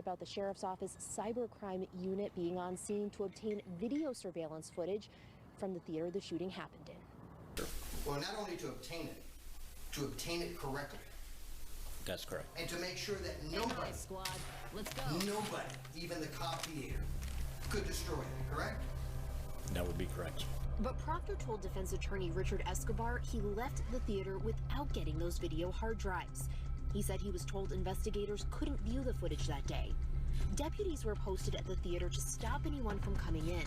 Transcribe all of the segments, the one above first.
about the sheriff's office cybercrime unit being on scene to obtain video surveillance footage from the theater the shooting happened in. Well, not only to obtain it correctly. That's correct. And to make sure that nobody, even the cop theater, could destroy it, correct? That would be correct. But Proctor told defense attorney Richard Escobar he left the theater without getting those video hard drives. He said he was told investigators couldn't view the footage that day. Deputies were posted at the theater to stop anyone from coming in.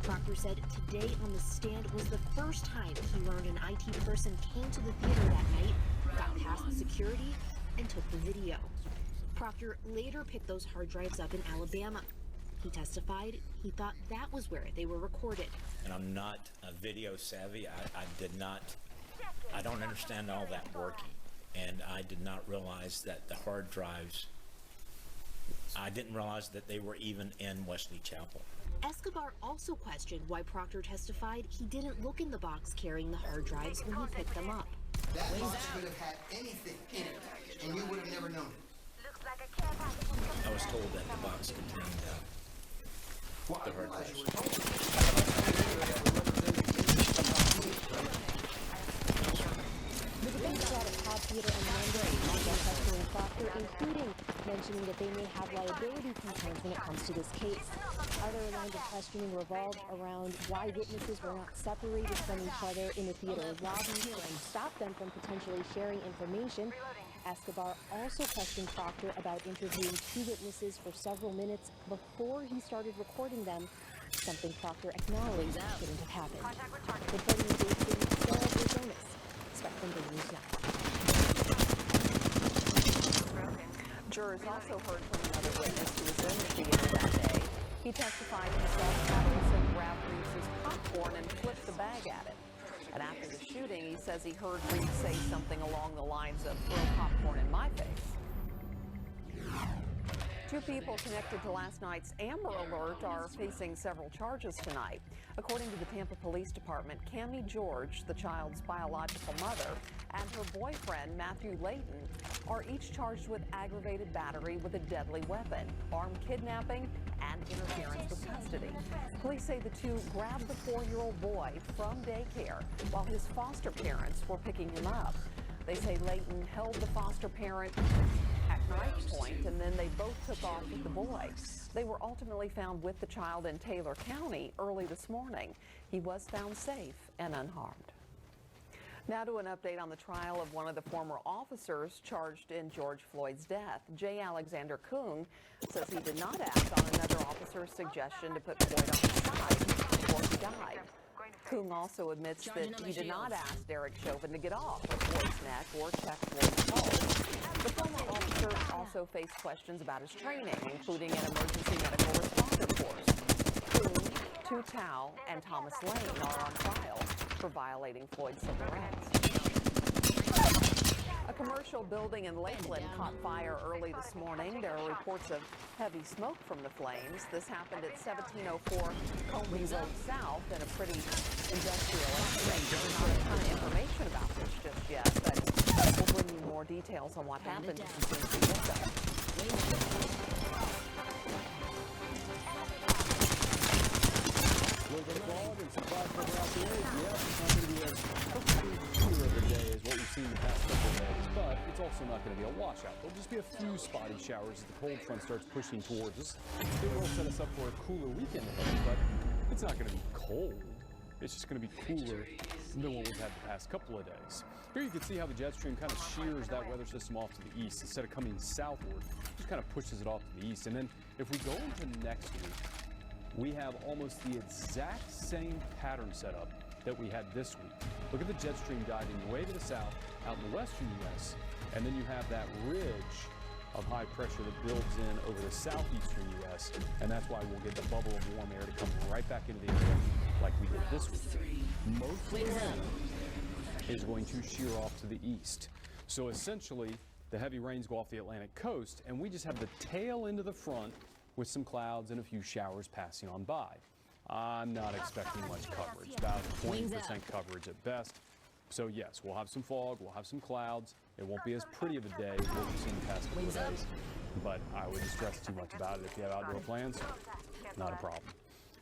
Proctor said today on the stand was the first time he learned an IT person came to the theater that night, got past security, and took the video. Proctor later picked those hard drives up in Alabama. He testified he thought that was where they were recorded. And I'm not video savvy. I don't understand all that working. And I did not realize that the hard drives, I didn't realize that they were even in Wesley Chapel. Escobar also questioned why Proctor testified he didn't look in the box carrying the hard drives when he picked them up. That box could have had anything in it, and you would have never known it. I was told that the box contained the hard drives. The defense brought a top theater on Monday, questioning Proctor, including mentioning that they may have liability concerns when it comes to this case. Other lines of questioning revolved around why witnesses were not separated from each other in the theater lobby and stopped them from potentially sharing information. Escobar also questioned Proctor about interviewing two witnesses for several minutes before he started recording them, something Proctor acknowledged shouldn't have happened. Reporting in Dade City, Sarah Berzonis, Spectrum Day News Network. Jurors also heard from another witness who was in the theater that day. He testified he saw Patterson grab Reese's popcorn and flip the bag at it. And after the shooting, he says he heard Reese say something along the lines of, "Throw popcorn in my face." Two people connected to last night's Amber Alert are facing several charges tonight. According to the Tampa Police Department, Cammie George, the child's biological mother, and her boyfriend, Matthew Layton, are each charged with aggravated battery with a deadly weapon, armed kidnapping, and interference with custody. Police say the two grabbed the 4-year-old boy from daycare while his foster parents were picking him up. They say Layton held the foster parent at knife point, and then they both took off with the boy. They were ultimately found with the child in Taylor County early this morning. He was found safe and unharmed. Now to an update on the trial of one of the former officers charged in George Floyd's death. J. Alexander Kuhn says he did not act on another officer's suggestion to put Floyd on his side before he died. Kuhn also admits that he did not ask Derek Chauvin to get off of Floyd's neck or check Floyd's pulse. The former officer also faced questions about his training, including an emergency medical responder course. Kuhn, Tu Tao, and Thomas Lane are on trial for violating Floyd's civil rights. A commercial building in Lakeland caught fire early this morning. There are reports of heavy smoke from the flames. This happened at 1704 Comey Road South in a pretty industrial estate. There's not a ton of information about this just yet, but we'll bring you more details on what happened as soon as we get there. With the fog and some clouds coming out the area, it's not going to be as clear of a day as what we've seen the past couple of days, but it's also not going to be a washout. There'll just be a few spotty showers as the cold front starts pushing towards us. It will set us up for a cooler weekend ahead, but it's not going to be cold. It's just going to be cooler than what we've had the past couple of days. Here you can see how the jet stream kind of shears that weather system off to the east. Instead of coming southward, it just kind of pushes it off to the east. And then if we go into next week, we have almost the exact same pattern setup that we had this week. Look at the jet stream diving way to the south out in the western U.S., and then you have that ridge of high pressure that builds in over the southeastern U.S., and that's why we'll get the bubble of warm air to come right back into the area like we did this week. Most of the rain is going to shear off to the east. So essentially, the heavy rains go off the Atlantic coast, and we just have the tail end of the front with some clouds and a few showers passing on by. I'm not expecting much coverage, about 20% coverage at best. So yes, we'll have some fog, we'll have some clouds. It won't be as pretty of a day as what we've seen the past couple of days, but I wouldn't stress too much about it. If you have outdoor plans, not a problem.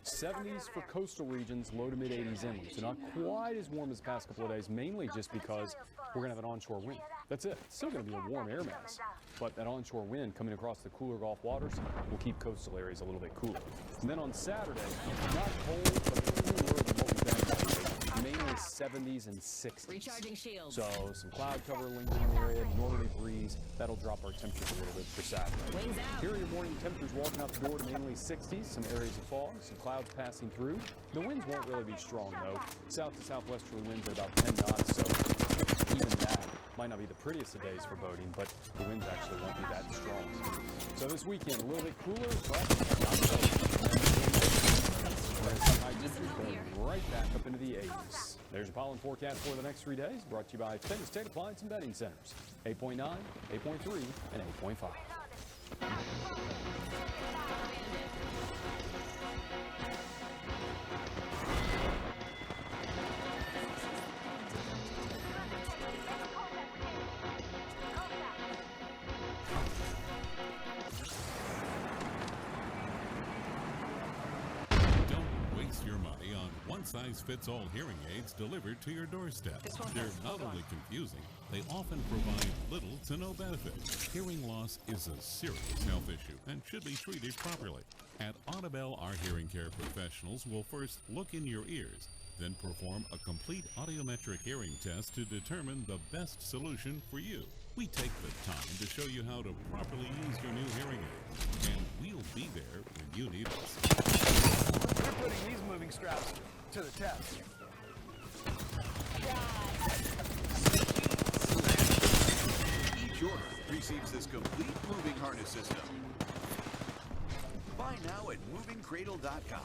70s for coastal regions, low to mid 80s inland. So not quite as warm as the past couple of days, mainly just because we're going to have an onshore wind. That's it. It's still going to be a warm air mass, but that onshore wind coming across the cooler Gulf waters will keep coastal areas a little bit cooler. And then on Saturday, not cold, but cooler than what we've been having, mainly 70s and 60s. Recharging shields. So some cloud cover lingering in the area, northerly breeze. That'll drop our temperatures a little bit for Saturday. Wings out. Here are your morning temperatures walking out the door to mainly 60s, some areas of fog, some clouds passing through. The winds won't really be strong though. South to southwesterly winds are about 10 knots, so even that might not be the prettiest of days for boating, but the winds actually won't be that strong. So this weekend, a little bit cooler, but not cold. Some high temperatures going right back up into the 80s. There's your pollen forecast for the next 3 days, brought to you by Famous State Appliance and Bedding Centers. 8.9, 8.3, and 8.5. Your money on one-size-fits-all hearing aids delivered to your doorstep. They're not only confusing, they often provide little to no benefit. Hearing loss is a serious health issue and should be treated properly. At Audibel, our hearing care professionals will first look in your ears, then perform a complete audiometric hearing test to determine the best solution for you. We take the time to show you how to properly use your new hearing aid, and we'll be there when you need us. We're putting these moving straps to the test. Each order receives this complete moving harness system. Buy now at movingcradle.com.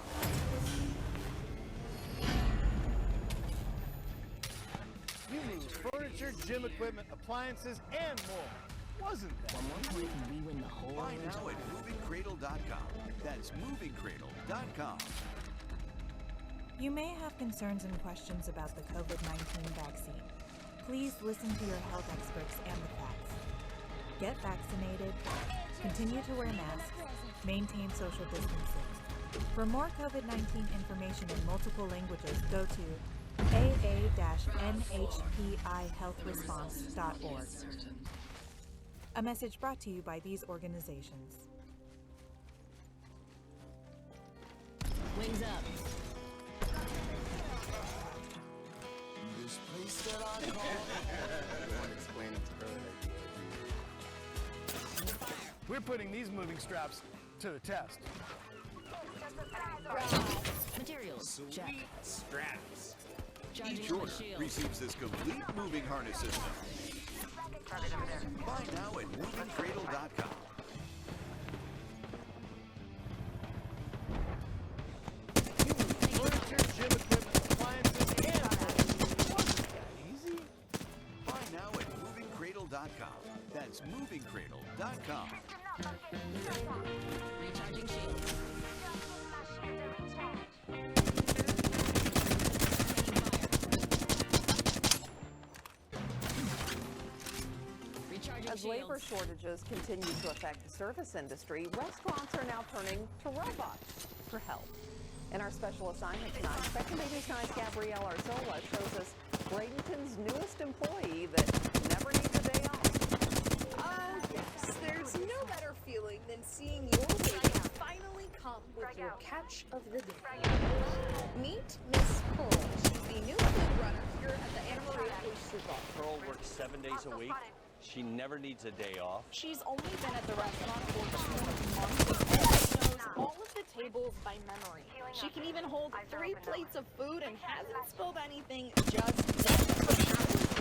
You need furniture, gym equipment, appliances, and more. Wasn't that? Buy now at movingcradle.com. That's movingcradle.com. You may have concerns and questions about the COVID-19 vaccine. Please listen to your health experts and the facts. Get vaccinated, continue to wear masks, maintain social distancing. For more COVID-19 information in multiple languages, go to aa-nhpihealthresponse.org. A message brought to you by these organizations. Wings up. This place that I call I want to explain it to her. We're putting these moving straps to the test. Materials. Check. Straps. Charging Each my order shield. receives this complete moving harness system. Buy now at movingcradle.com. Furniture, gym equipment, appliances, and more. Wasn't that easy? Buy now at movingcradle.com. That's movingcradle.com. Recharging shield. Recharging As labor shields. shortages continue to affect the service industry, restaurants are now turning to robots for help. In our special assignment tonight, Spectrum Baby Sky's Gabrielle Arzola shows us Bradenton's newest employee that never needs a day off. Yes, there's no better feeling than seeing your baby finally come with your catch of the day. Meet Miss Pearl. She's the new food runner here at the Anna Maria Oyster Bar. Pearl works 7 days a week. She never needs a day off. She's only been at the restaurant for 2 months and knows all of the tables by memory. She can even hold 3 plates of food and hasn't spilled anything just yet. Her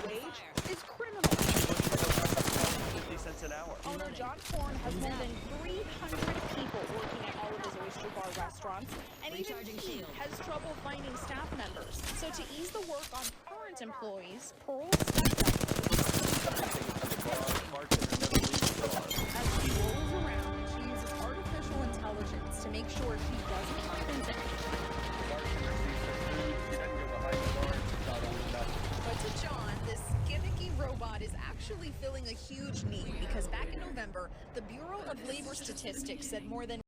wage is criminal. 50 cents an hour. Owner John Korn has more than 300 people working at all of his Oyster Bar restaurants, and even Recharging he shield. has trouble finding staff members. So to ease the work on current employees, Pearl stepped up. As she rolls around, she uses artificial intelligence to make sure she doesn't bump into anything. But to John, this gimmicky robot is actually filling a huge need because back in November, November, the Bureau of Labor Statistics said more than